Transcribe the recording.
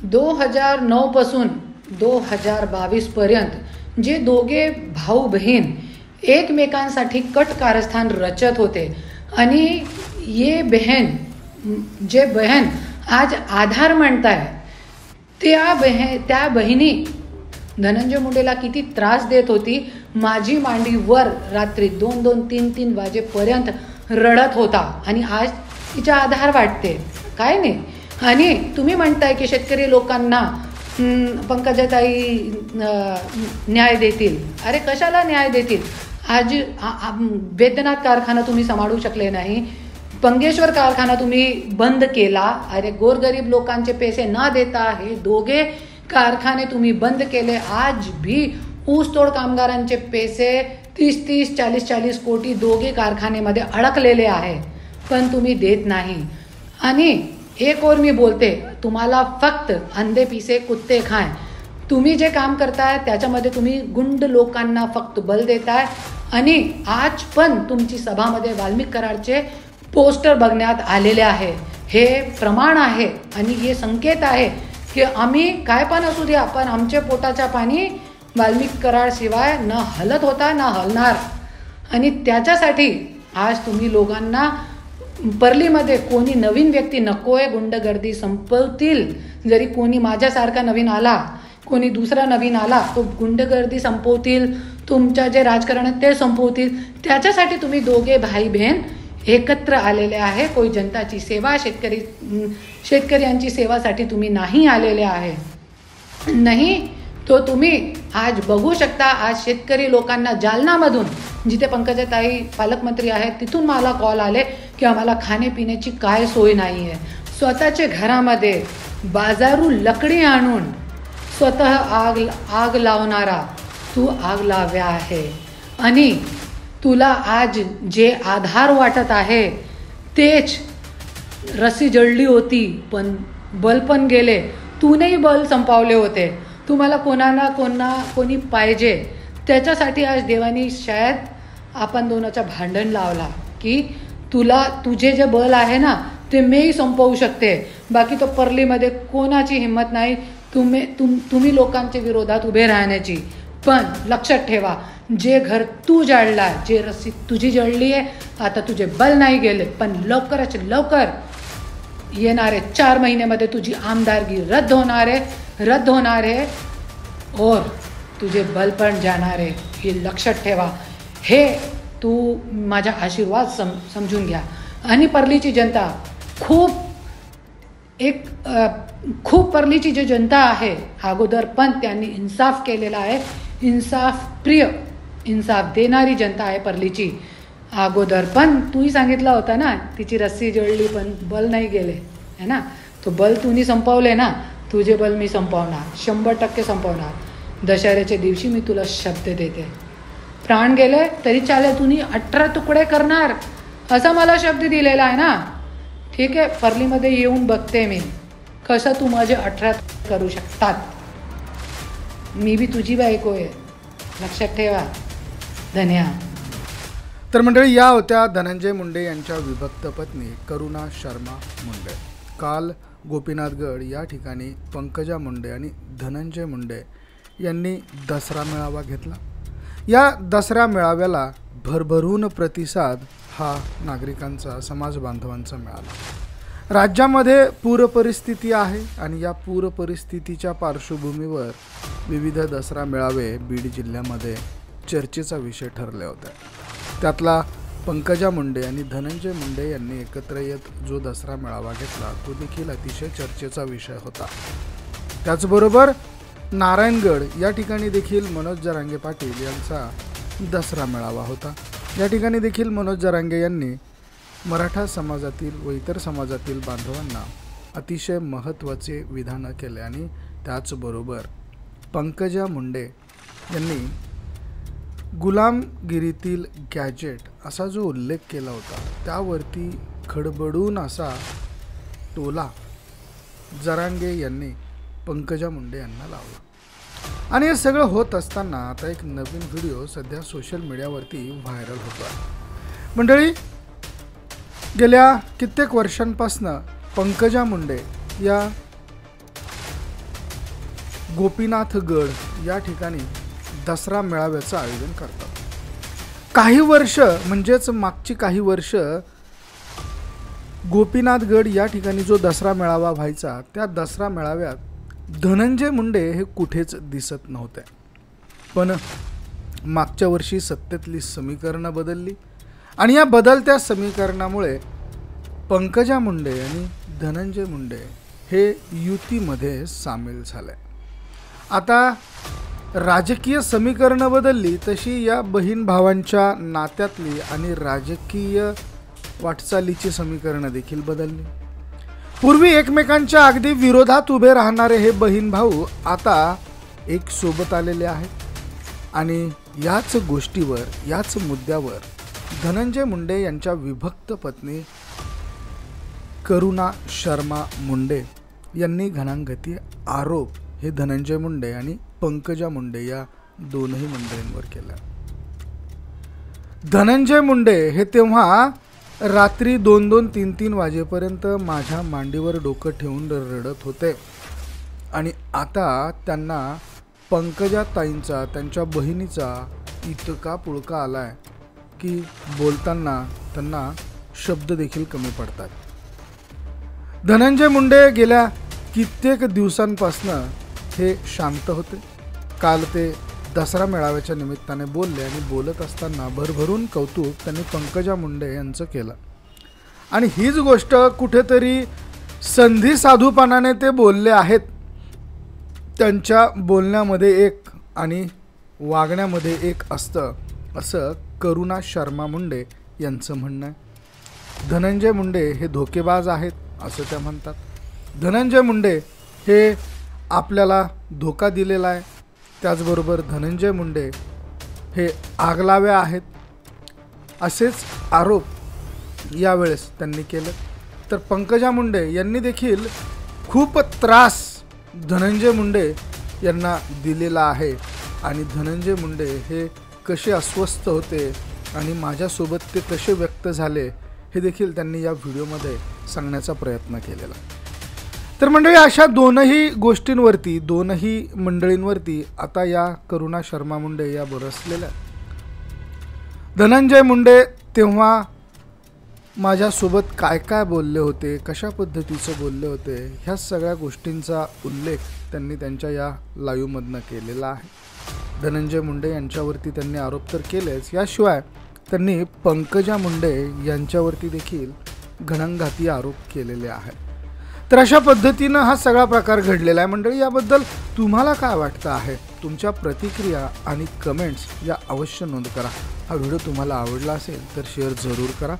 2009 पासून 2022 पर्यंत जे दोघे भाऊ बहीण एकमेकांसाठी कट कारस्थान रचत होते आणि ये बहन आज आधार म्हणताय, त्या बहिणी धनंजय मुंडेला किती त्रास देत होती. माझी मांडीवर रात्री 2-2, 3-3 वाजेपर्यंत रडत होता आणि आज तिचा आधार वाटते. काय नाही. आणि तुम्ही म्हणताय की शेतकरी लोकांना पंकजाताई न्याय देतील. अरे कशाला न्याय देतील? आज वैद्यनाथ कारखाना तुम्ही सांभाळू शकले नाही, पंगेश्वर कारखाना तुम्ही बंद केला. अरे गोरगरीब लोकांचे पैसे न देता हे दोघे कारखाने तुम्ही बंद केले. आज भी ऊसतोड कामगारांचे पैसे 30-30, 40-40 कोटी दोघे कारखान्यामध्ये अडकलेले आहे, पण तुम्ही देत नाही. आणि एक और मी बोलते, तुम्हाला फक्त अंधे पिसे कुत्ते खाय. तुम्ही जे काम करताय त्याच्यामध्ये तुम्ही गुंड लोकांना फक्त बल देताय. आणि आज पण तुमची सभामध्ये वाल्मिक कराडचे पोस्टर बघण्यात आलेले आहे. हे प्रमाण आहे आणि हे संकेत आहे की आम्ही काय पण असू द्या, पण आमच्या पोटाच्या पाणी वाल्मिक कराड शिवाय न हलत होता न हलणार. आणि त्याच्यासाठी आज तुम्ही लोकांना परलीमध्ये कोणी नवीन व्यक्ती नकोय. गुंडगर्दी संपवतील. जरी कोणी माझ्यासारखा नवीन आला, कोणी दुसरा नवीन आला, तो गुंडगर्दी संपवतील. तुमच्या जे राजकारण आहे ते संपवतील. त्याच्यासाठी तुम्ही दोघे भाई बहीण एकत्र आलेले आहे. कोई जनताची सेवा, शेतकऱ्यांची सेवासाठी तुम्ही नाही आलेले आहे. नाही तो तुम्ही आज बघू शकता. आज शेतकरी लोकांना जालनामधून, जिथे पंकजाताई पालकमंत्री आहेत, तिथून मला कॉल आले की आम्हाला खाण्यापिण्याची काय सोय नाही आहे. स्वतःच्या घरामध्ये बाजारू लकडी आणून स्वतः आग लावणारा तू आग लाव्या आहे. आणि तुला आज जे आधार वाटत आहे तेच रस्सी जळली होती, पण बल पण गेले. तूनेही बल संपवले होते. तुम्हाला कोणी पाहिजे. त्याच्यासाठी आज देवानी शायद आपण दोनाचं भांडण लावला की तुझे जे बल आहे ना ते मीही संपवू शकते. बाकी तो परलीमध्ये कोणाची हिंमत नाही तुम्ही लोकांच्या विरोधात उभे राहण्याची. पण लक्षात ठेवा, जे घर तू जाळला, जे रस्सी तुझी जळली आहे, आता तुझे बल नाही गेले, पण लवकरच लवकर येणारे 4 महिन्यामध्ये तुझी आमदारगी रद्द होणार आहे और तुझे बल पण जाणार आहे. हे लक्षात ठेवा. हे तू माझा आशीर्वाद समजून घ्या. आणि परलीची जनता खूप परलीची जी जनता आहे, अगोदर पण त्यांनी इन्साफ केलेला आहे. इन्साफ देणारी जनता आहे परलीची. अगोदर पण तूही सांगितलं होतं ना, तिची रस्सी जळली पण बल नाही गेले है ना. तो बल तुम्ही संपवले ना, तुझे बल मी संपवणार, 100% संपवणार. दशहऱ्याच्या दिवशी मी तुला शब्द देते. प्राण गेले तरी चालेल, तुम्ही 18 तुकडे करणार असा मला शब्द दिलेला आहे ना. ठीक आहे, परलीमध्ये येऊन बघते मी कसं तू माझे 18 करू शकतात. मी बी तुझी बायको आहे, लक्षात ठेवा. धन्यवाद. तर मंडळी, या होत्या धनंजय मुंडे यांच्या विभक्त पत्नी करुणा शर्मा मुंडे. काल गोपीनाथगड या ठिकाणी पंकजा मुंडे आणि धनंजय मुंडे यांनी दसरा मेळावा घेतला. या दसरा मेळाव्याला भरभरून प्रतिसाद हा नागरिकांचा, समाज बांधवांचा मिळाला. राज्यामध्ये पूरपरिस्थिती आहे आणि या पूरपरिस्थितीच्या पार्श्वभूमीवर विविध दसरा मेळावे बीड जिल्ह्यामध्ये चर्चेचा विषय ठरले होते. त्यातला पंकजा मुंडे आणि धनंजय मुंडे यांनी एकत्र येत जो दसरा मेळावा घेतला तो देखील अतिशय चर्चेचा विषय होता. त्याचबरोबर नारायणगड या ठिकाणी देखील मनोज जरांगे पाटील यांचा दसरा मेळावा होता. या ठिकाणी देखील मनोज जरांगे यांनी मराठा समाजातील व इतर समाजातील बांधवांना अतिशय महत्त्वाचे विधानं केले आणि त्याचबरोबर पंकजा मुंडे यांनी गुलामगिरीतील गॅजेट असा जो उल्लेख केला होता त्यावरती खडबडून असा टोला जरांगे यांनी पंकजा मुंडे यांना लावला. आणि हे सगळं होत असताना आता एक नवीन व्हिडिओ सध्या सोशल मीडियावरती व्हायरल होतो आहे. मंडळी, गेल्या कित्येक वर्षांपासून पंकजा मुंडे या गोपीनाथगड या ठिकाणी दसरा मेळाव्याचं आयोजन करतात. काही वर्ष म्हणजेच मागची काही वर्ष गोपीनाथगड या ठिकाणी जो दसरा मेळावा व्हायचा त्या दसरा मेळाव्यात धनंजय मुंडे हे कुठेच दिसत नव्हते. पण मागच्या वर्षी सत्तेतली समीकरणं बदलली आणि या बदलत्या समीकरणामुळे पंकजा मुंडे आणि धनंजय मुंडे हे युतीमध्ये सामील झाले. आता राजकीय समीकरणं बदलली तशी या बहीण भावांच्या नात्यातली आणि राजकीय वाटचालीची समीकरणं देखील बदलली. पूर्वी एकमेकांच्या अगदी विरोधात उभे राहणारे हे बहीण भाऊ आता एक सोबत आलेले आहेत आणि याच गोष्टीवर याच मुद्द्यावर धनंजय मुंडे यांच्या विभक्त पत्नी करुणा शर्मा मुंडे यांनी घणाघाती आरोप हे धनंजय मुंडे आणि पंकजा मुंडे या दोनही मंडळींवर केला. धनंजय मुंडे हे तेव्हा रात्री 2-2, 3-3 वाजेपर्यंत माझ्या मांडीवर डोकं ठेवून रडत होते आणि आता त्यांना पंकजा ताईंचा त्यांच्या बहिणीचा इतका पुळका आलाय की बोलताना त्यांना शब्द देखील कमी पडतात. धनंजय मुंडे गेल्या कित्येक दिवसांपासनं हे शांत होते. काल ते दसरा मेळाव्याच्या निमित्ताने बोलले आणि बोलत असताना भरभरून कौतुक त्यांनी पंकजा मुंडे यांचं केलं आणि हीच गोष्ट कुठेतरी संधी साधूपणाने ते बोलले आहेत. त्यांच्या बोलण्यामध्ये एक आणि वागण्यामध्ये एक असतं असं करुणा शर्मा मुंडे यांचं म्हणणं आहे. धनंजय मुंडे हे धोकेबाज आहेत असं त्या म्हणतात. धनंजय मुंडे हे आपल्याला धोका दिलेला आहे. त्याचबरोबर धनंजय मुंडे हे आगलाव्या आहेत असेच आरोप यावेळेस त्यांनी केले. तर पंकजा मुंडे यांनी देखील खूप त्रास धनंजय मुंडे यांना दिलेला आहे आणि धनंजय मुंडे हे कसे अस्वस्थ होते आणि माझ्यासोबत ते कसे व्यक्त झाले हे देखील त्यांनी या व्हिडिओमध्ये सांगण्याचा प्रयत्न केलेला. तर मंडळी अशा दोनही गोष्टींवरती दोनही मंडळींवरती आता या करुणा शर्मा मुंडे या बरसलेल्या. धनंजय मुंडे तेव्हा माझ्यासोबत काय काय बोलले होते, कशा पद्धतीचं बोलले होते, ह्या सगळ्या गोष्टींचा उल्लेख त्यांनी त्यांच्या या लाईव्हमधनं केलेला आहे. धनंजय मुंडे यांच्यावरती त्यांनी आरोप तर केलेच, याशिवाय त्यांनी पंकजा मुंडे यांच्यावरती देखील घणाघाती आरोप केलेले आहेत. तर अशा पद्धतीनं हा सगळा प्रकार घडलेला आहे. मंडळी याबद्दल तुम्हाला काय वाटतं आहे, तुमच्या प्रतिक्रिया आणि कमेंट्स या अवश्य नोंद करा. हा व्हिडिओ तुम्हाला आवडला असेल तर शेअर जरूर करा.